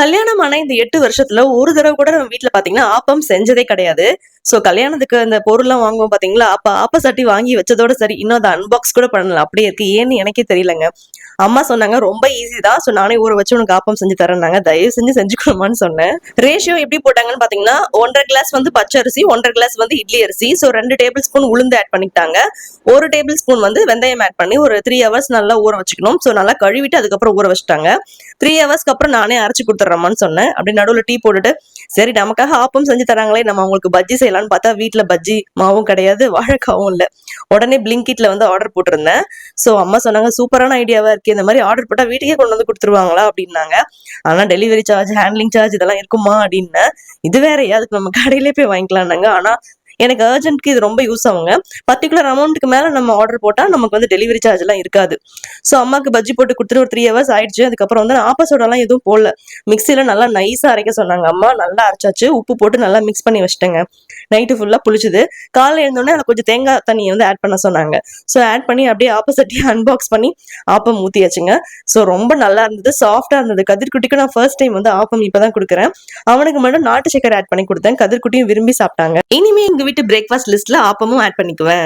கல்யாணமான இந்த 8 வருஷத்துல ஒரு தடவ கூட நம்ம வீட்ல பாத்தீங்கன்னா, ஆப்பம் செஞ்சதே கிடையாது. சோ கல்யாணத்துக்கு அந்த பொருள்லாம் வாங்குவோம் பாத்தீங்களா, அப்ப ஆப்ப சட்டி வாங்கி வச்சதோட சரி. இன்னும் அத அன்பாக்ஸ் கூட பண்ணல. அப்படியே இருக்கு. ஏன்னு எனக்கே தெரியலங்க. அம்மா சொன்னாங்க, "ரொம்ப ஈஸி தான். சோ நானே ஊற வச்சு உனக்கு ஆப்பம் செஞ்சு தரேன்னாங்க." தயவு செஞ்சு செஞ்சு குடும்மான்னு சொன்னேன். ரேஷியோ எப்படி போட்டாங்கன்னு பாத்தீங்கன்னா, 1 1/2 கிளாஸ் வந்து பச்சரிசி, 1 1/2 கிளாஸ் வந்து இட்லி அரிசி. சோ 2 டேபிள் ஸ்பூன் உளுந்து ஆட் பண்ணிக்கிட்டாங்க. 1 டேபிள் ஸ்பூன் வந்து வெந்தயம் ஆட் பண்ணி ஒரு 3 ஹவர்ஸ் நல்லா ஊற வச்சுக்கணும். சோ நல்லா கழுவிட்டு அதுக்கப்புறம் ஊற வச்சுட்டாங்க. 3 ஹவர்ஸ்க்கு அப்புறம் நானே அரைச்சு குடுத்துறேம்மான்னு சொன்னேன். அப்படி நடுவுல டீ போட்டுட்டு, சரி நமக்காக ஆப்பம் செஞ்சு தராங்களே, நம்ம அவங்களுக்கு பஜ்ஜி செய்யலாம்ன்னு பார்த்தா, வீட்ல பஜ்ஜி மாவும் கிடையாது, வாழைக்காவும் இல்ல. உடனே Blinkitல வந்து ஆர்டர் போட்டிருந்தேன். சோ அம்மா சொன்னாங்க, "சூப்பரான ஐடியாவா இருக்கே. இந்த மாரி ஆர்டர் போட்டா வீட்டுக்கே கொண்டு வந்து குடுத்துருவாங்களா?" அப்படின்னாங்க. ஆனா டெலிவரி சார்ஜ், ஹேண்ட்லிங் சார்ஜ் இதெல்லாம் இருக்குமா அப்படின்னேன். இது வேறயா? அதுக்கு நம்ம கடையிலேயே போய் வாங்கிக்கலாம்னாங்க. ஆனா எனக்கு அர்ஜென்ட்க்கு இது ரொம்ப யூஸ் ஆகுங்க. பர்ட்டிகுலர் அமௌண்ட்க்கு மேல நம்ம ஆர்டர் போட்டா நமக்கு வந்து டெலிவரி சார்ஜ் எல்லாம் இருக்காது. சோ அம்மாக்கு பஜ்ஜி போட்டு குடுத்துட்டு ஒரு 3 ஹவர்ஸ் ஆயிடுச்சு. அதுக்கப்புறம் வந்து ஆப்ப சோடாலாம் எதுவும் போடல. மிக்ஸில நல்லா நைஸா அரைக்க சொன்னாங்க அம்மா. நல்லா அரைச்சாச்சு. உப்பு போட்டு நல்லா மிக்ஸ் பண்ணி வச்சுட்டேங்க. நைட்டு ஃபுல்லா புளிச்சுது. காலைல எழுந்தோனே அதுல கொஞ்சம் தேங்காய் தண்ணிய வந்து ஆட் பண்ண சொன்னாங்க. சோ ஆட் பண்ணி அப்படியே ஆப்ப சட்டிய அன்பாக்ஸ் பண்ணி ஆப்பம் ஊத்தியாச்சுங்க. சோ ரொம்ப நல்லா இருந்தது. சாஃப்ட்டா இருந்தது. கதிர்குட்டிக்கு நான் ஃபர்ஸ்ட் டைம் வந்து ஆப்பம் இப்பதான் குடுக்குறேன். அவனுக்கு மட்டும் நாட்டு சர்க்கரை ஆட் பண்ணி குடுத்தேன். கதிர்குட்டியும் விரும்பி சாப்பிட்டாங்க. இனிமே எங்க வீட்டு பிரேக்ஃபாஸ்ட் லிஸ்ட்ல ஆப்பமும் ஆட் பண்ணிக்குவேன்.